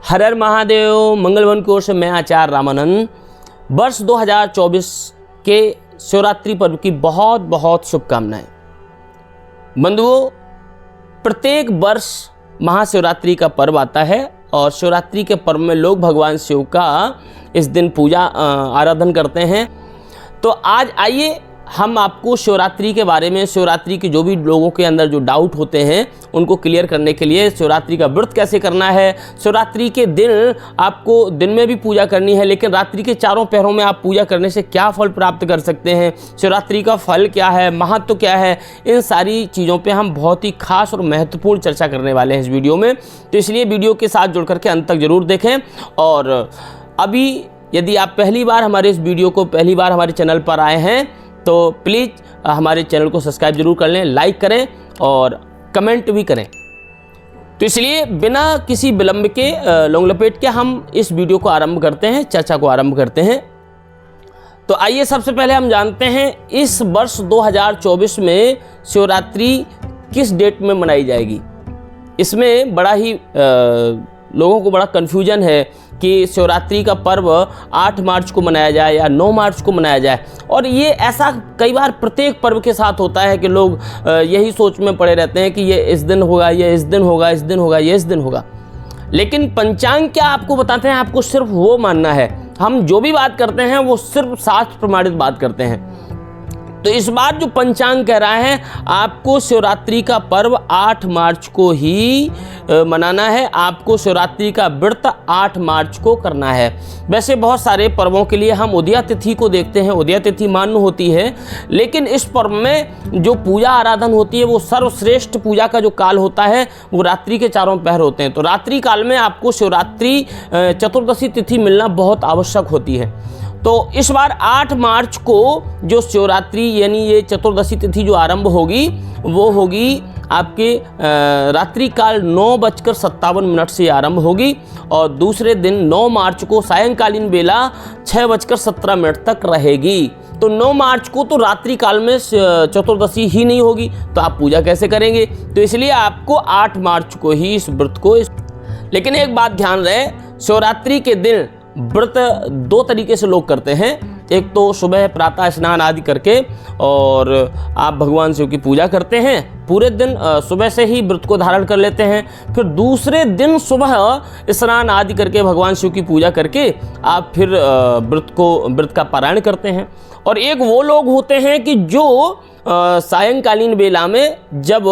हर हर महादेव। मंगलवन की ओर से मैं आचार्य रामानंद। वर्ष 2024 के शिवरात्रि पर्व की बहुत बहुत शुभकामनाएं। बंधुओं, प्रत्येक वर्ष महाशिवरात्रि का पर्व आता है और शिवरात्रि के पर्व में लोग भगवान शिव का इस दिन पूजा आराधन करते हैं। तो आज आइए हम आपको शिवरात्रि के बारे में, शिवरात्रि के जो भी लोगों के अंदर जो डाउट होते हैं उनको क्लियर करने के लिए, शिवरात्रि का व्रत कैसे करना है, शिवरात्रि के दिन आपको दिन में भी पूजा करनी है लेकिन रात्रि के चारों पहरों में आप पूजा करने से क्या फल प्राप्त कर सकते हैं, शिवरात्रि का फल क्या है, महत्व क्या है, इन सारी चीज़ों पर हम बहुत ही खास और महत्वपूर्ण चर्चा करने वाले हैं इस वीडियो में। तो इसलिए वीडियो के साथ जुड़ करके अंत तक जरूर देखें। और अभी यदि आप पहली बार हमारे इस वीडियो को पहली बार हमारे चैनल पर आए हैं तो प्लीज़ हमारे चैनल को सब्सक्राइब जरूर कर लें, लाइक करें और कमेंट भी करें। तो इसलिए बिना किसी विलंब के लौंग लपेट के हम इस वीडियो को आरंभ करते हैं, चर्चा को आरंभ करते हैं। तो आइए सबसे पहले हम जानते हैं इस वर्ष 2024 में शिवरात्रि किस डेट में मनाई जाएगी। इसमें बड़ा ही लोगों को बड़ा कन्फ्यूजन है कि शिवरात्रि का पर्व 8 मार्च को मनाया जाए या 9 मार्च को मनाया जाए। और ये ऐसा कई बार प्रत्येक पर्व के साथ होता है कि लोग यही सोच में पड़े रहते हैं कि ये इस दिन होगा, ये इस दिन होगा, इस दिन होगा, ये इस दिन होगा। लेकिन पंचांग क्या आपको बताते हैं, आपको सिर्फ वो मानना है। हम जो भी बात करते हैं वो सिर्फ शास्त्र प्रमाणित बात करते हैं। तो इस बार जो पंचांग कह रहा है आपको शिवरात्रि का पर्व 8 मार्च को ही मनाना है, आपको शिवरात्रि का व्रत 8 मार्च को करना है। वैसे बहुत सारे पर्वों के लिए हम उदया तिथि को देखते हैं, उदया तिथि मान्य होती है, लेकिन इस पर्व में जो पूजा आराधन होती है वो सर्वश्रेष्ठ पूजा का जो काल होता है वो रात्रि के चारों पहर होते हैं। तो रात्रि काल में आपको शिवरात्रि चतुर्दशी तिथि मिलना बहुत आवश्यक होती है। तो इस बार 8 मार्च को जो शिवरात्रि यानी ये चतुर्दशी तिथि जो आरंभ होगी वो होगी आपके रात्रि काल 9:57 से आरंभ होगी और दूसरे दिन 9 मार्च को सायंकालीन बेला 6:17 तक रहेगी। तो 9 मार्च को तो रात्रि काल में चतुर्दशी ही नहीं होगी तो आप पूजा कैसे करेंगे। तो इसलिए आपको 8 मार्च को ही इस व्रत को लेकिन एक बात ध्यान रहे, शिवरात्रि के दिन व्रत 2 तरीके से लोग करते हैं। एक तो सुबह प्रातः स्नान आदि करके और आप भगवान शिव की पूजा करते हैं, पूरे दिन सुबह से ही व्रत को धारण कर लेते हैं। फिर दूसरे दिन सुबह स्नान आदि करके भगवान शिव की पूजा करके आप फिर व्रत का पारायण करते हैं। और एक वो लोग होते हैं कि जो सायंकालीन बेला में जब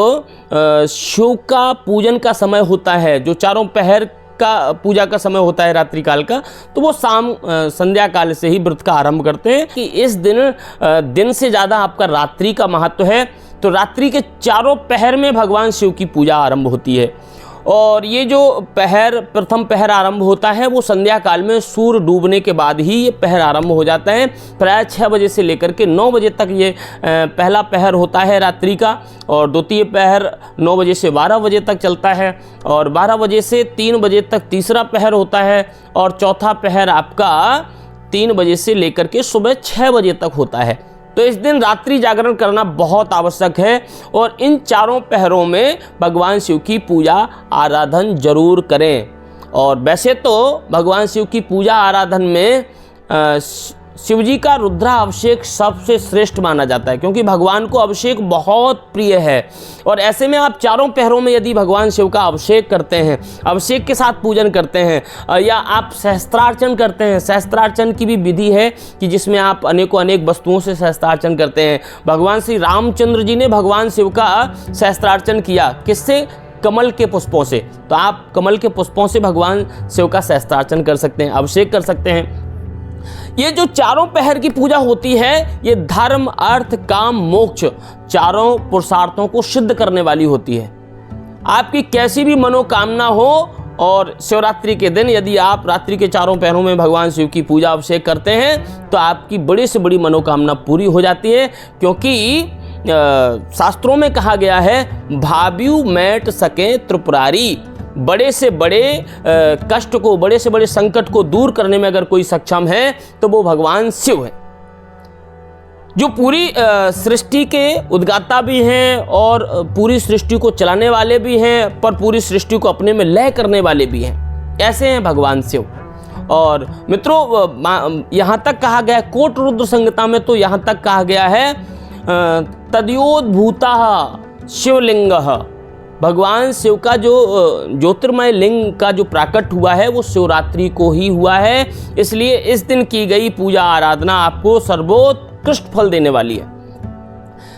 शिव का पूजन का समय होता है, जो चारों पहर का पूजा का समय होता है रात्रि काल का, तो वो शाम संध्या काल से ही व्रत का आरंभ करते हैं कि इस दिन से ज़्यादा आपका रात्रि का महत्व है। तो रात्रि के चारों पहर में भगवान शिव की पूजा आरंभ होती है। और ये जो प्रथम पहर आरंभ होता है वो संध्या काल में सूर्य डूबने के बाद ही ये पहर आरंभ हो जाता है। प्राय 6 बजे से लेकर के 9 बजे तक ये पहला पहर होता है रात्रि का, और द्वितीय पहर 9 बजे से 12 बजे तक चलता है, और 12 बजे से 3 बजे तक तीसरा पहर होता है, और चौथा पहर आपका 3 बजे से लेकर के सुबह 6 बजे तक होता है। तो इस दिन रात्रि जागरण करना बहुत आवश्यक है और इन चारों पहरों में भगवान शिव की पूजा आराधन जरूर करें। और वैसे तो भगवान शिव की पूजा आराधन में शिवजी का रुद्राभिषेक सबसे श्रेष्ठ माना जाता है, क्योंकि भगवान को अभिषेक बहुत प्रिय है। और ऐसे में आप चारों पहरों में यदि भगवान शिव का अभिषेक करते हैं, अभिषेक के साथ पूजन करते हैं, या आप सहस्त्रार्चन करते हैं, सहस्त्रार्चन की भी विधि है कि जिसमें आप अनेक वस्तुओं से सहस्त्रार्चन करते हैं। भगवान श्री रामचंद्र जी ने भगवान शिव का सहस्त्रार्चन किया, किससे? कमल के पुष्पों से। तो आप कमल के पुष्पों से भगवान शिव का सहस्त्रार्चन कर सकते हैं, अभिषेक कर सकते हैं। ये जो चारों पहर की पूजा होती है ये धर्म, अर्थ, काम, मोक्ष चारों पुरुषार्थों को सिद्ध करने वाली होती है। आपकी कैसी भी मनोकामना हो, और शिवरात्रि के दिन यदि आप रात्रि के चारों पहरों में भगवान शिव की पूजा अभिषेक करते हैं तो आपकी बड़ी से बड़ी मनोकामना पूरी हो जाती है। क्योंकि शास्त्रों में कहा गया है, भाव्यु मैट सके त्रिपुरारी, बड़े से बड़े कष्ट को, बड़े से बड़े संकट को दूर करने में अगर कोई सक्षम है तो वो भगवान शिव है। जो पूरी सृष्टि के उद्गाता भी हैं और पूरी सृष्टि को चलाने वाले भी हैं, पर पूरी सृष्टि को अपने में लय करने वाले भी हैं। ऐसे हैं भगवान शिव। और मित्रों यहाँ तक कहा गया है, कोट रुद्र संहिता में तो यहाँ तक कहा गया है तद्योद्भूता शिवलिंग, भगवान शिव का जो ज्योतिर्मय लिंग का जो प्राकट हुआ है वो शिवरात्रि को ही हुआ है। इसलिए इस दिन की गई पूजा आराधना आपको सर्वोत्कृष्ट फल देने वाली है।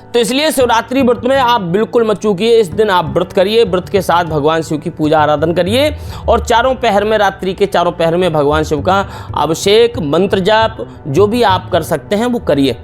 तो इसलिए शिवरात्रि व्रत में आप बिल्कुल मत चूकिए, इस दिन आप व्रत करिए, व्रत के साथ भगवान शिव की पूजा आराधना करिए और चारों पहर में, रात्रि के चारों पहर में भगवान शिव का अभिषेक, मंत्र जाप जो भी आप कर सकते हैं वो करिए।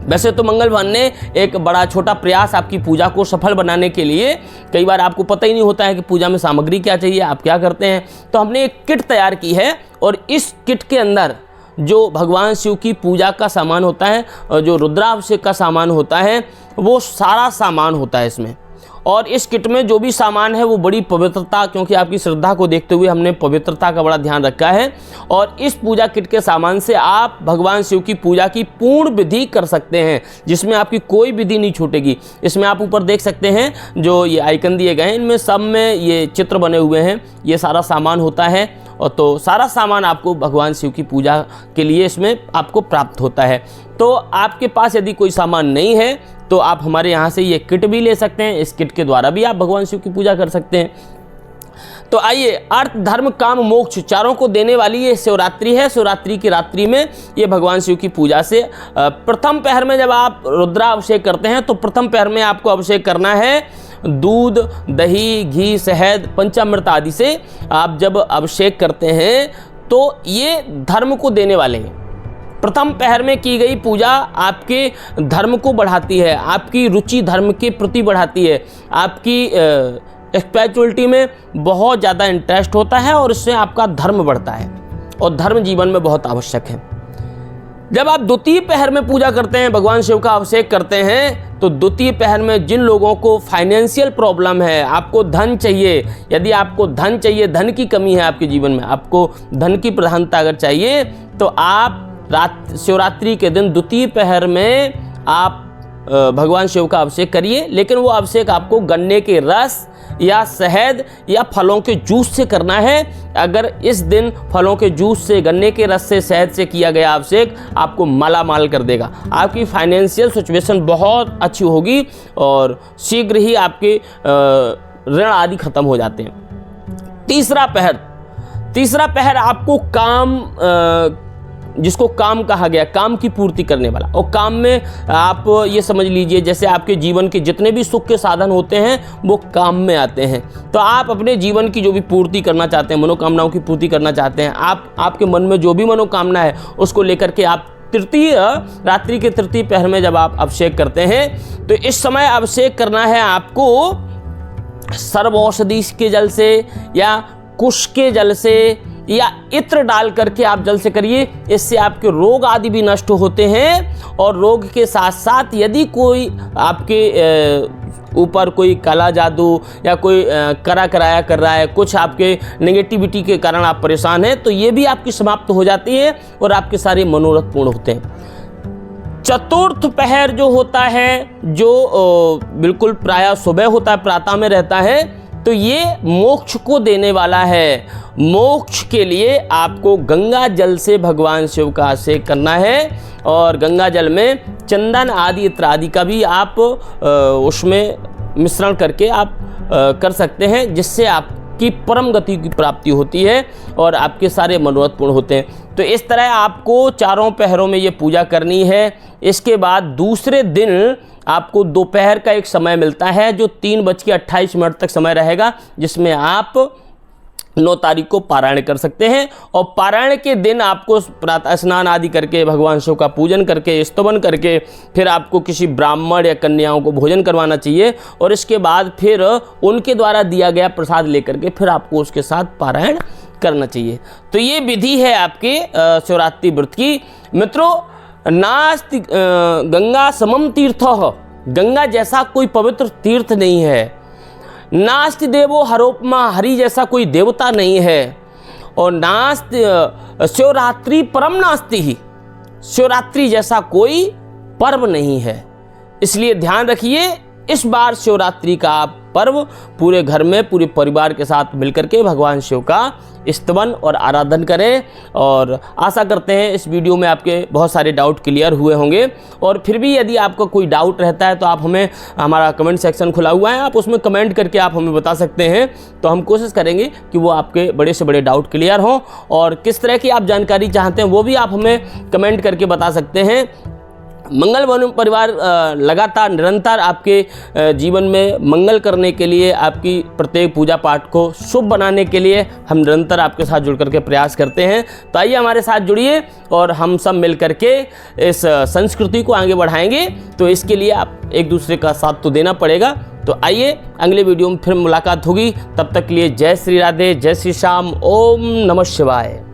वैसे तो मंगल भवन ने एक बड़ा छोटा प्रयास आपकी पूजा को सफल बनाने के लिए, कई बार आपको पता ही नहीं होता है कि पूजा में सामग्री क्या चाहिए, आप क्या करते हैं, तो हमने एक किट तैयार की है और इस किट के अंदर जो भगवान शिव की पूजा का सामान होता है और जो रुद्राभिषेक का सामान होता है वो सारा सामान होता है इसमें। और इस किट में जो भी सामान है वो बड़ी पवित्रता, क्योंकि आपकी श्रद्धा को देखते हुए हमने पवित्रता का बड़ा ध्यान रखा है। और इस पूजा किट के सामान से आप भगवान शिव की पूजा की पूर्ण विधि कर सकते हैं, जिसमें आपकी कोई विधि नहीं छूटेगी। इसमें आप ऊपर देख सकते हैं जो ये आइकन दिए गए हैं, इनमें सब में ये चित्र बने हुए हैं, ये सारा सामान होता है। और तो सारा सामान आपको भगवान शिव की पूजा के लिए इसमें आपको प्राप्त होता है। तो आपके पास यदि कोई सामान नहीं है तो आप हमारे यहाँ से ये किट भी ले सकते हैं, इस किट के द्वारा भी आप भगवान शिव की पूजा कर सकते हैं। तो आइए, अर्थ धर्म काम मोक्ष चारों को देने वाली ये शिवरात्रि है। शिवरात्रि की रात्रि में ये भगवान शिव की पूजा से प्रथम पहर में जब आप रुद्राभिषेक करते हैं तो प्रथम पहर में आपको अभिषेक करना है दूध, दही, घी, शहद, पंचामृत आदि से। आप जब अभिषेक करते हैं तो ये धर्म को देने वाले हैं। प्रथम पहर में की गई पूजा आपके धर्म को बढ़ाती है, आपकी रुचि धर्म के प्रति बढ़ाती है, आपकी स्पिरिचुअलिटी में बहुत ज़्यादा इंटरेस्ट होता है और इससे आपका धर्म बढ़ता है और धर्म जीवन में बहुत आवश्यक है। जब आप द्वितीय पहर में पूजा करते हैं, भगवान शिव का अभिषेक करते हैं, तो द्वितीय पहर में जिन लोगों को फाइनेंशियल प्रॉब्लम है, आपको धन चाहिए, यदि आपको धन चाहिए, धन की कमी है आपके जीवन में, आपको धन की प्रधानता अगर चाहिए तो आप शिवरात्रि के दिन द्वितीय पहर में आप भगवान शिव का अभिषेक करिए। लेकिन वो अभिषेक आपको गन्ने के रस या शहद या फलों के जूस से करना है। अगर इस दिन फलों के जूस से, गन्ने के रस से, शहद से किया गया अभिषेक आपको माला माल कर देगा। आपकी फाइनेंशियल सिचुएशन बहुत अच्छी होगी और शीघ्र ही आपके ऋण आदि खत्म हो जाते हैं। तीसरा पहर आपको काम, जिसको काम कहा गया, काम की पूर्ति करने वाला। और काम में आप ये समझ लीजिए जैसे आपके जीवन के जितने भी सुख के साधन होते हैं वो काम में आते हैं। तो आप अपने जीवन की जो भी पूर्ति करना चाहते हैं, मनोकामनाओं की पूर्ति करना चाहते हैं, आपके मन में जो भी मनोकामना है उसको लेकर के आप रात्रि के तृतीय पहर में जब आप अभिषेक करते हैं तो इस समय अभिषेक करना है आपको सर्व औषधि के जल से या कुश के जल से या इत्र डाल करके आप जल से करिए। इससे आपके रोग आदि भी नष्ट होते हैं और रोग के साथ साथ यदि कोई आपके ऊपर कोई काला जादू या कोई कराया कर रहा है, कुछ आपके नेगेटिविटी के कारण आप परेशान हैं, तो ये भी आपकी समाप्त हो जाती है और आपके सारे मनोरथ पूर्ण होते हैं। चतुर्थ पहर जो होता है, जो बिल्कुल प्रायः सुबह होता है, प्रातः में रहता है, तो ये मोक्ष को देने वाला है। मोक्ष के लिए आपको गंगा जल से भगवान शिव का अभिषेक करना है और गंगा जल में चंदन आदि इत्यादि का भी आप उसमें मिश्रण करके आप कर सकते हैं, जिससे आपकी परम गति की प्राप्ति होती है और आपके सारे मनोरथ पूर्ण होते हैं। तो इस तरह आपको चारों पहरों में ये पूजा करनी है। इसके बाद दूसरे दिन आपको दोपहर का एक समय मिलता है जो 3:28 तक समय रहेगा, जिसमें आप 9 तारीख को पारायण कर सकते हैं। और पारायण के दिन आपको प्रातः स्नान आदि करके, भगवान शिव का पूजन करके, स्तवन करके, फिर आपको किसी ब्राह्मण या कन्याओं को भोजन करवाना चाहिए और इसके बाद फिर उनके द्वारा दिया गया प्रसाद लेकर के फिर आपको उसके साथ पारायण करना चाहिए। तो ये विधि है आपके शिवरात्रि व्रत की। मित्रों, नास्ति गंगा समम तीर्थः, गंगा जैसा कोई पवित्र तीर्थ नहीं है। नास्ति देवो हरोपमा, हरि जैसा कोई देवता नहीं है। और नास्ति शिवरात्रि परम नास्ति ही, शिवरात्रि जैसा कोई पर्व नहीं है। इसलिए ध्यान रखिए इस बार शिवरात्रि का पर्व पूरे घर में पूरे परिवार के साथ मिलकर के भगवान शिव का स्तवन और आराधन करें। और आशा करते हैं इस वीडियो में आपके बहुत सारे डाउट क्लियर हुए होंगे। और फिर भी यदि आपका कोई डाउट रहता है तो आप हमें, हमारा कमेंट सेक्शन खुला हुआ है, आप उसमें कमेंट करके आप हमें बता सकते हैं। तो हम कोशिश करेंगे कि वो आपके बड़े से बड़े डाउट क्लियर हों। और किस तरह की आप जानकारी चाहते हैं वो भी आप हमें कमेंट करके बता सकते हैं। मंगल वन परिवार लगातार निरंतर आपके जीवन में मंगल करने के लिए, आपकी प्रत्येक पूजा पाठ को शुभ बनाने के लिए हम निरंतर आपके साथ जुड़ करके प्रयास करते हैं। तो आइए हमारे साथ जुड़िए और हम सब मिल करके इस संस्कृति को आगे बढ़ाएंगे। तो इसके लिए आप एक दूसरे का साथ तो देना पड़ेगा। तो आइए अगले वीडियो में फिर मुलाकात होगी। तब तक के लिए जय श्री राधे, जय श्री श्याम, ओम नमः शिवाय।